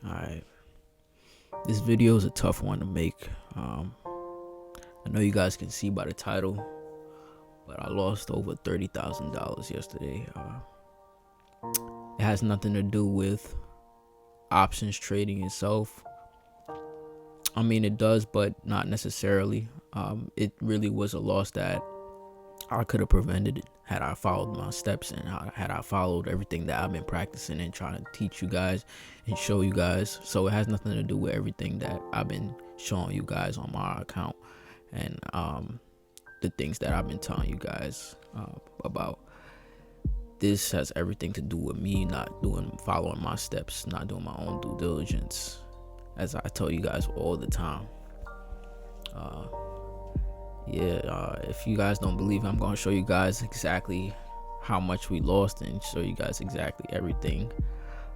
Alright, this video is a tough one to make. I know you guys can see by the title, but I lost over $30,000 yesterday. It has nothing to do with options trading itself. I mean, it does, but not necessarily. It really was a loss that I could have prevented had I followed my steps and had I followed everything that I've been practicing and trying to teach you guys and show you guys. So it has nothing to do with everything that I've been showing you guys on my account and the things that I've been telling you guys about. This has everything to do with me not following my steps, not doing my own due diligence, as I tell you guys all the time. If you guys don't believe it, I'm going to show you guys exactly how much we lost and show you guys exactly everything.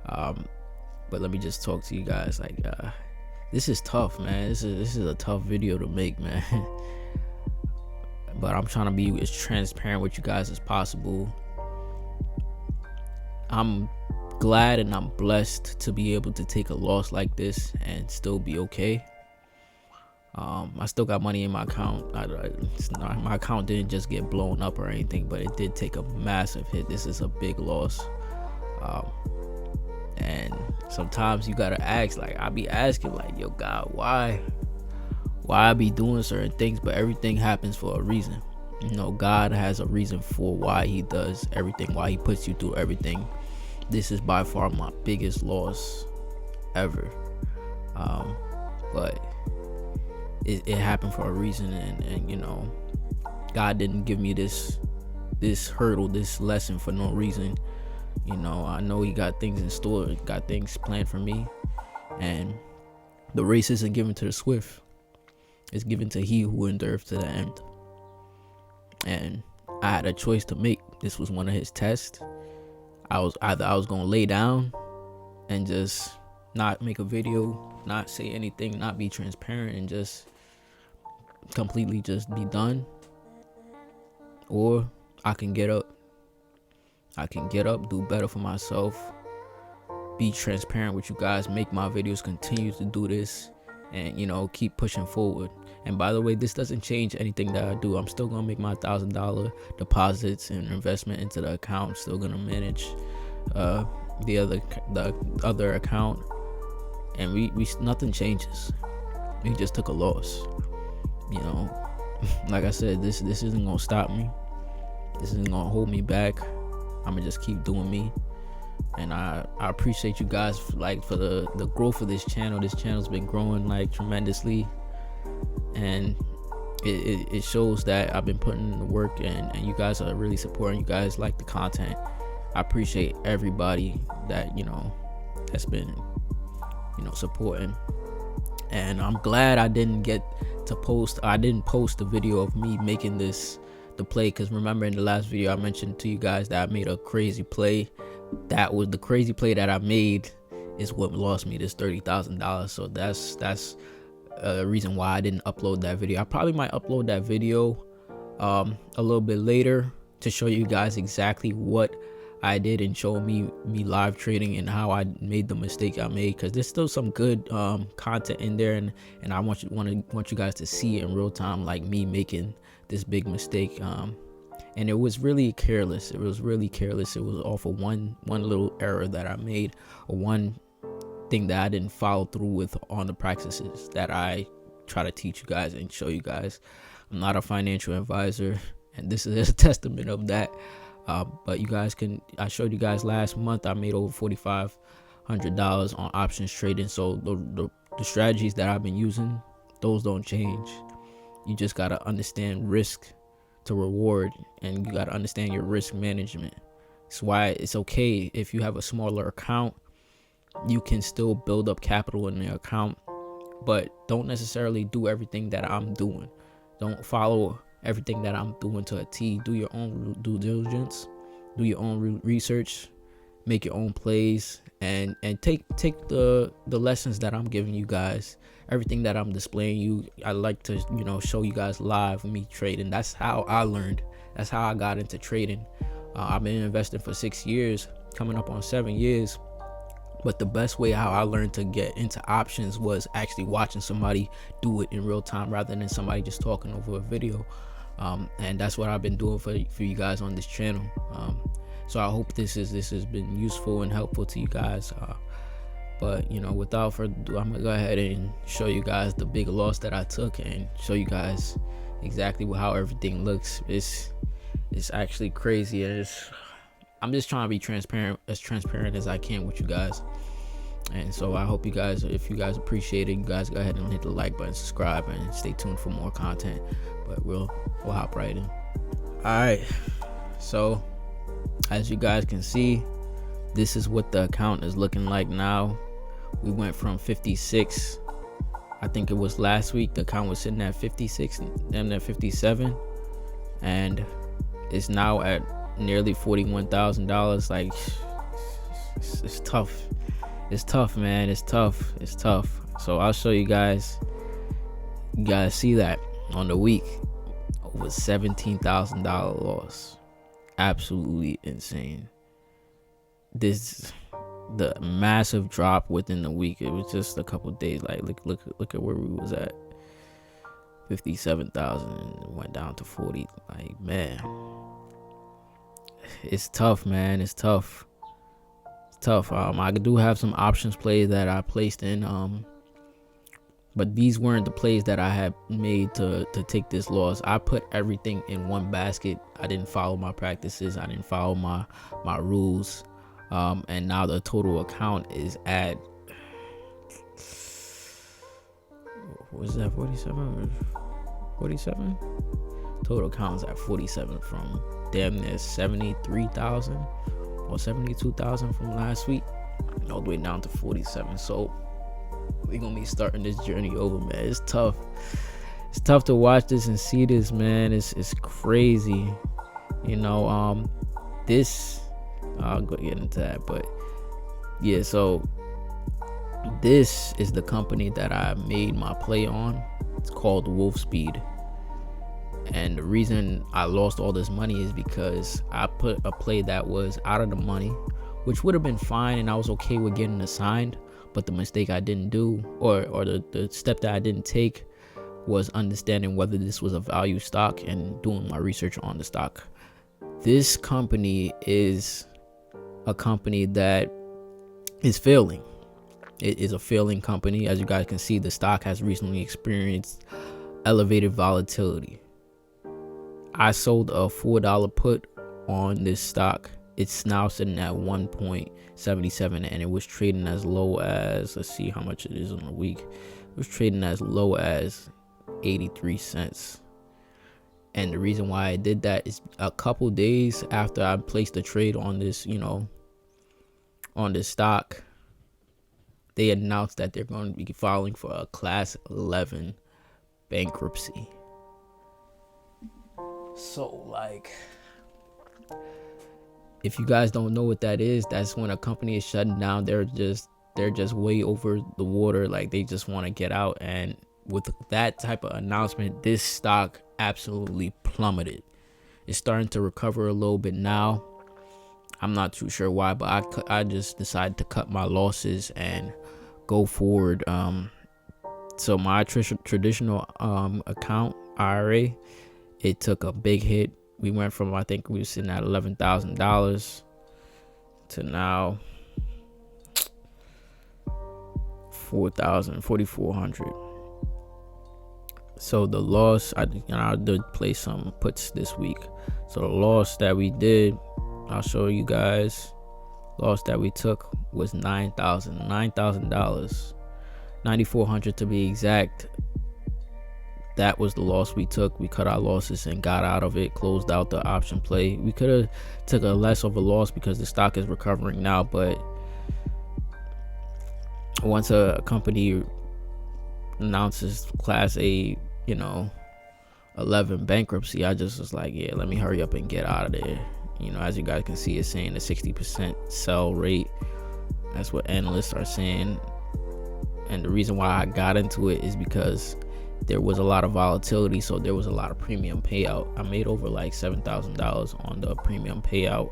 But let me just talk to you guys. This is tough, man. This is a tough video to make, man. But I'm trying to be as transparent with you guys as possible. I'm glad and I'm blessed to be able to take a loss like this and still be okay. I still got money in my account. My account didn't just get blown up or anything, but it did take a massive hit. This is a big loss. And sometimes you gotta ask, I be asking, yo, God, why I be doing certain things? But everything happens for a reason. God has a reason for why he does everything, why he puts you through everything. This is by far my biggest loss ever. But it happened for a reason, and God didn't give me this hurdle, this lesson for no reason. I know he got things in store, got things planned for me, and the race isn't given to the swift. It's given to he who endures to the end. And I had a choice to make. This was one of his tests. I was gonna lay down and just not make a video, not say anything, not be transparent, and just completely just be done. Or I can get up. Do better for myself, be transparent with you guys, make my videos, continue to do this, and keep pushing forward. And by the way, this doesn't change anything that I do. I'm still gonna make my $1,000 deposits and investment into the account. Still gonna manage the other account, and we nothing changes. We just took a loss. Like I said, this isn't gonna stop me. This isn't gonna hold me back. I'm gonna just keep doing me. And I appreciate you guys for the growth of this channel. This channel's been growing tremendously, and it shows that I've been putting in the work, and you guys are really supporting. You guys like the content. I appreciate everybody that that's been supporting. And I'm glad I didn't post the video of me making the play, because remember in the last video I mentioned to you guys that I made a crazy play. That was the crazy play that I made is what lost me this $30,000. So that's a reason why I didn't upload that video. I probably might upload that video a little bit later to show you guys exactly what I did and show me live trading and how I made the mistake I made, because there's still some good content in there, and I want you guys to see it in real time, like me making this big mistake. And it was really careless. It was off of one little error that I made, or one thing that I didn't follow through with on the practices that I try to teach you guys and show you guys. I'm not a financial advisor, and this is a testament of that. But you guys I showed you guys last month I made over $4,500 on options trading. So the strategies that I've been using, those don't change. You just got to understand risk to reward, and you got to understand your risk management. That's why it's okay if you have a smaller account. You can still build up capital in your account, but don't necessarily do everything that I'm doing. Don't follow everything that I'm doing to a T. Do your own due diligence, do your own research, make your own plays, and take the lessons that I'm giving you guys, everything that I'm displaying you. I like to show you guys live me trading. That's how I learned. That's how I got into trading. I've been investing for 6 years, coming up on 7 years, But the best way how I learned to get into options was actually watching somebody do it in real time rather than somebody just talking over a video. And that's what I've been doing for you guys on this channel. So I hope this has been useful and helpful to you guys. But without further ado, I'm gonna go ahead and show you guys the big loss that I took and show you guys exactly how everything looks. It's actually crazy, and I'm just trying to be as transparent as I can with you guys. And so I hope you guys, if you guys appreciate it, you guys go ahead and hit the like button, subscribe, and stay tuned for more content. But we'll hop right in. All right, so as you guys can see, this is what the account is looking like now. We went from 56, I think it was last week, the account was sitting at 56, then at 57, and it's now at nearly $41,000. Like, it's tough. It's tough, man. It's tough. So I'll show you guys. You guys see that on the week, over $17,000 loss. Absolutely insane. The massive drop within the week. It was just a couple days. Like, look at where we was at. 57,000 and went down to 40. Like, man, it's tough, man. It's tough. I do have some options plays that I placed in, but these weren't the plays that I had made to take this loss. I put everything in one basket. I didn't follow my practices. I didn't follow my rules, and now the total account is at, what was that, 47? Total account is at 47 from damn near 73,000 or 72,000 from last week, all the way down to 47. So we're gonna be starting this journey over, man. It's tough to watch this and see this, man. It's crazy, this, I'll go get into that, but yeah. So this is the company that I made my play on. It's called Wolfspeed. And the reason I lost all this money is because I put a play that was out of the money, which would have been fine, and I was okay with getting assigned. But the mistake I didn't do, or the step that I didn't take, was understanding whether this was a value stock and doing my research on the stock. This company is a company that is failing. It is a failing company. As you guys can see, the stock has recently experienced elevated volatility. I sold a $4 put on this stock. It's now sitting at 1.77, and it was trading as low as, let's see how much it is on the week. It was trading as low as 83 cents. And the reason why I did that is a couple days after I placed the trade on this, on this stock, they announced that they're going to be filing for a Class 11 bankruptcy. So, like, if you guys don't know what that is, that's when a company is shutting down. They're just way over the water. Like, they just want to get out. And with that type of announcement, this stock absolutely plummeted. It's starting to recover a little bit now. I'm not too sure why, but I just decided to cut my losses and go forward. So my traditional account, IRA, it took a big hit. We went from, I think we were sitting at $11,000 to now $4,400. So the loss, I did play some puts this week. So the loss that we did, I'll show you guys. Loss that we took was $9,000, $9,400 to be exact. That was the loss we took. We cut our losses and got out of it, closed out the option play. We could have took a less of a loss because the stock is recovering now, but once a company announces Class A, 11 bankruptcy, I just was like, yeah, let me hurry up and get out of there. As you guys can see, it's saying a 60% sell rate. That's what analysts are saying. And the reason why I got into it is because there was a lot of volatility, so there was a lot of premium payout. I made over like $7,000 on the premium payout.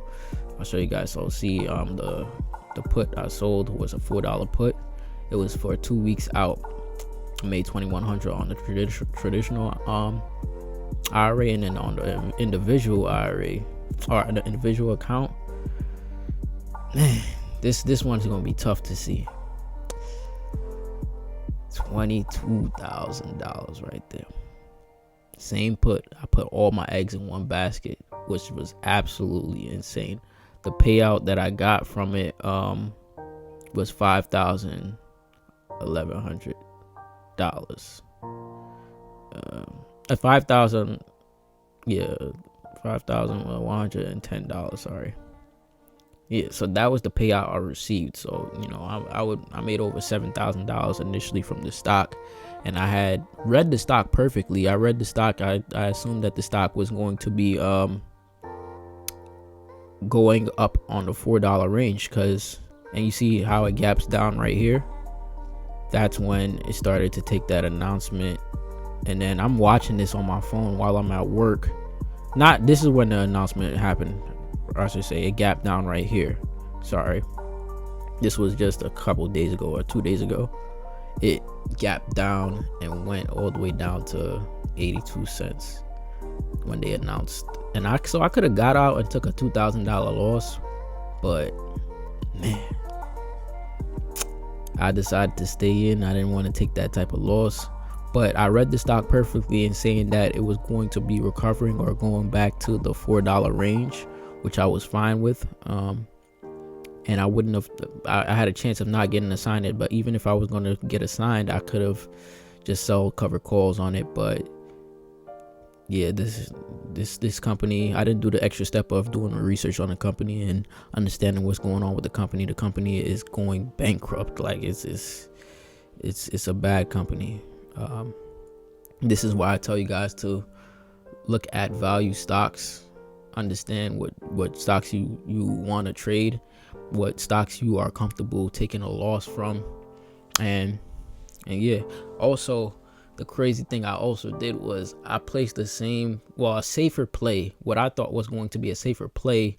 I'll show you guys. So see the The put I sold was a $4 put. It was for 2 weeks out. I made $2,100 on the traditional IRA, and then on the individual IRA or the individual account, man, this one's gonna be tough to see. $22,000 right there. Same put. I put all my eggs in one basket, which was absolutely insane. The payout that I got from it was $5,100. $5,110. Sorry. Yeah, so that was the payout I received. So, you know, I made over $7,000 initially from the stock, and I had read the stock perfectly. I read the stock. I assumed that the stock was going to be going up on the $4 range, and you see how it gaps down right here. That's when it started to take that announcement, and then I'm watching this on my phone while I'm at work. This is when the announcement happened. Or I should say it gapped down right here. Sorry, this was just a couple days ago or 2 days ago. It gapped down and went all the way down to 82 cents when they announced. And I could have got out and took a $2,000 loss, but man, I decided to stay in. I didn't want to take that type of loss. But I read the stock perfectly in saying that it was going to be recovering or going back to the $4 range, which I was fine with. And I wouldn't have, I had a chance of not getting assigned, but even if I was going to get assigned, I could have just sold covered calls on it. But yeah, this company, I didn't do the extra step of doing the research on the company and understanding what's going on with the company. The company is going bankrupt. Like it's a bad company. This is why I tell you guys to look at value stocks, understand what stocks you want to trade, what stocks you are comfortable taking a loss from, and yeah. Also, the crazy thing I also did was I placed a safer play, what I thought was going to be a safer play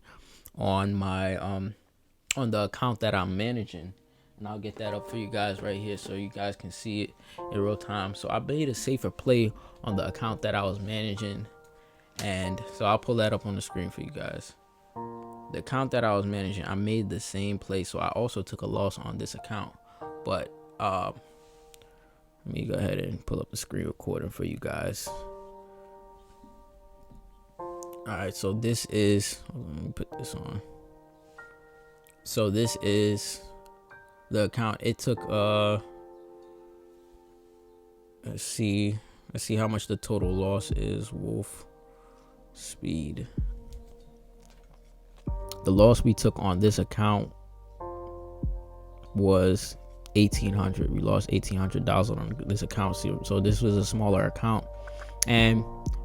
on my on the account that I'm managing. And I'll get that up for you guys right here so you guys can see it in real time. So I made a safer play on the account that I was managing. And so I'll pull that up on the screen for you guys. The account that I was managing, I made the same play. So I also took a loss on this account. But let me go ahead and pull up the screen recording for you guys. All right, so this is, let me put this on. So this is the account. It took let's see how much the total loss is. Wolfspeed. The loss we took on this account was $1,800. We lost $1,800 on this account. So this was a smaller account, and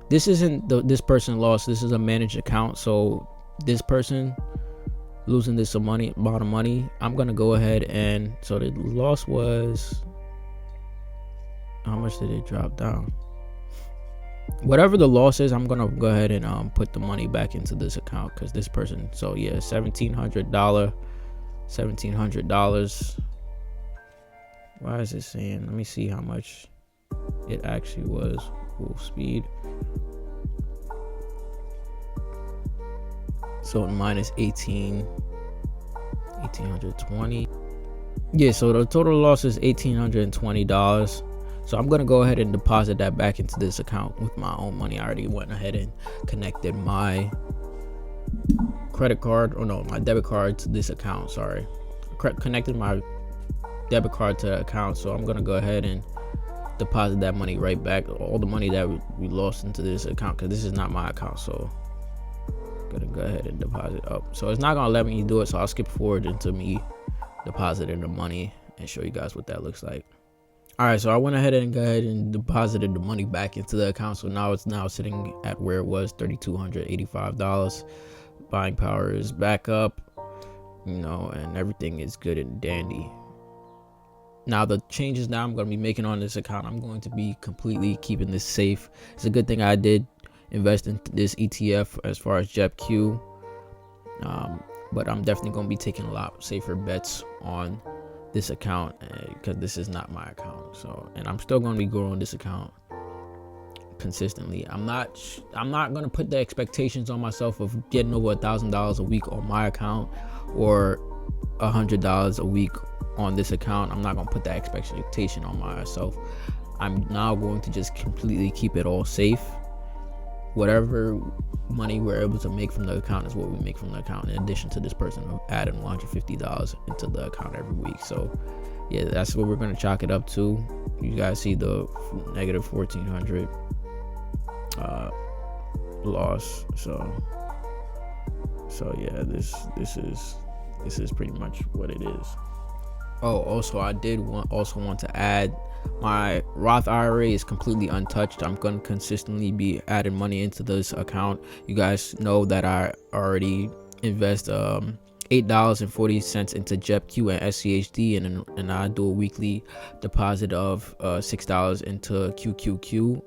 this isn't this person lost. This is a managed account. So this person losing this amount of money, I'm gonna go ahead and, so the loss was, how much did it drop down? Whatever the loss is, I'm gonna go ahead and put the money back into this account, because this person, so yeah, $1,700. Why is it saying, let me see how much it actually was. Wolfspeed. So minus 1,820. Yeah, so the total loss is $1,820. So I'm gonna go ahead and deposit that back into this account with my own money. I already went ahead and connected my credit card, or no, my debit card to this account. Sorry, connected my debit card to the account. So I'm gonna go ahead and deposit that money right back, all the money that we lost into this account, because this is not my account. So gonna go ahead and deposit up. So it's not gonna let me do it, so I'll skip forward into me depositing the money and show you guys what that looks like. All right, so I went ahead and deposited the money back into the account. So now it's sitting at where it was, $3,285. Buying power is back up, you know, and everything is good and dandy. Now the changes that I'm going to be making on this account, I'm going to be completely keeping this safe. It's a good thing I did invest in this ETF as far as JEPQ. but I'm definitely going to be taking a lot safer bets on this account, because this is not my account. So, and I'm still going to be growing this account consistently. I'm not going to put the expectations on myself of getting over $1,000 a week on my account or $100 a week on this account. I'm not going to put that expectation on myself. I'm now going to just completely keep it all safe. Whatever money we're able to make from the account is what we make from the account, in addition to this person adding $150 into the account every week. So yeah, that's what we're going to chalk it up to. You guys see the negative 1,400 loss. So yeah, this is pretty much what it is. Oh, also, I did want to add, my Roth IRA is completely untouched. I'm going to consistently be adding money into this account. You guys know that I already invest $8.40 into JEPQ and SCHD, and I do a weekly deposit of $6 into QQQ.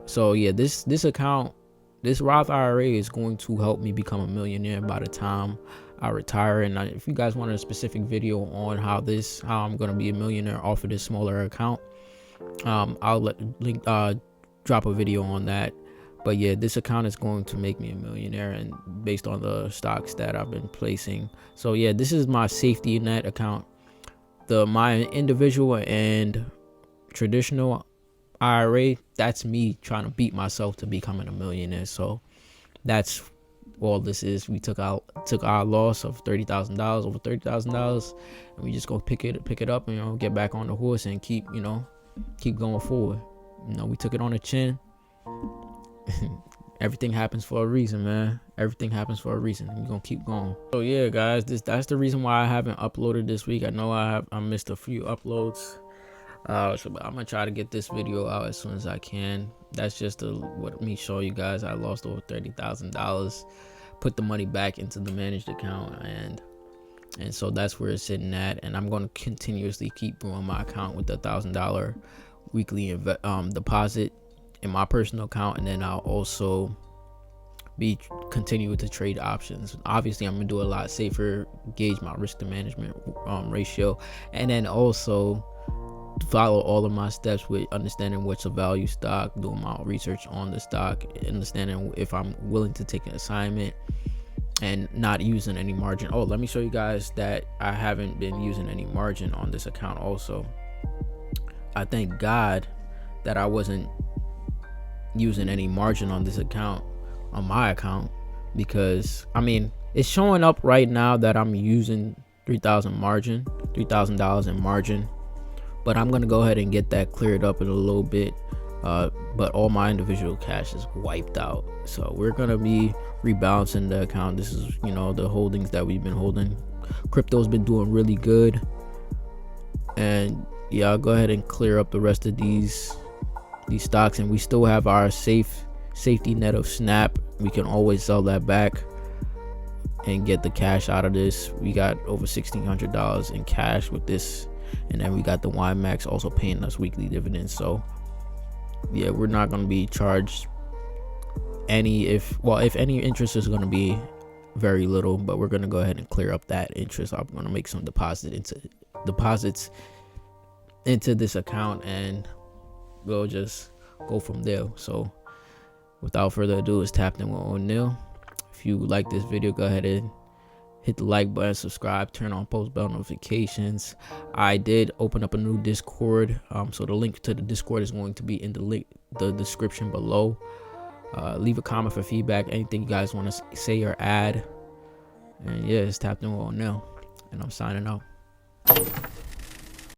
So yeah, this account, this Roth IRA is going to help me become a millionaire by the time I retire. And if you guys want a specific video on how I'm going to be a millionaire off of this smaller account, I'll drop a video on that. But yeah, this account is going to make me a millionaire, and based on the stocks that I've been placing. So yeah, this is my safety net account. My individual and traditional IRA, that's me trying to beat myself to becoming a millionaire. So that's all this is. We took our loss of $30,000, over $30,000, and we just go pick it up and get back on the horse and keep going forward. We took it on the chin. Everything happens for a reason, man. Everything happens for a reason. We're gonna keep going. So yeah, guys, that's the reason why I haven't uploaded this week. I know I missed a few uploads. So I'm gonna try to get this video out as soon as I can. That's just what me show you guys. I lost over $30,000, put the money back into the managed account, and so that's where it's sitting at. And I'm gonna continuously keep growing my account with the $1,000 weekly deposit in my personal account, and then I'll also continue to trade options. Obviously, I'm gonna do a lot safer, gauge my risk to management ratio, and then also follow all of my steps with understanding what's a value stock, doing my research on the stock, understanding if I'm willing to take an assignment, and not using any margin. Oh, let me show you guys that I haven't been using any margin on this account. Also, I thank God that I wasn't using any margin on this account, on my account, because I mean, it's showing up right now that I'm using $3,000 in margin, but I'm gonna go ahead and get that cleared up in a little bit. But all my individual cash is wiped out, so we're gonna be rebalancing the account. This is the holdings that we've been holding. Crypto's been doing really good, and yeah, I'll go ahead and clear up the rest of these stocks, and we still have our safety net of Snap. We can always sell that back and get the cash out of this. We got over $1,600 in cash with this, and then we got the YMAX also paying us weekly dividends. So yeah, we're not going to be charged if any interest is going to be very little, but we're going to go ahead and clear up that interest. I'm going to make some deposits into this account, and we'll just go from there. So without further ado, it's Tapped In with O'Neil. If you like this video, go ahead and hit the like button, subscribe, turn on post bell notifications. I did open up a new Discord, so the link to the Discord is going to be in the description below. Leave a comment for feedback, anything you guys want to say or add. And yeah, it's Tapped In with O'Neil, and I'm signing out.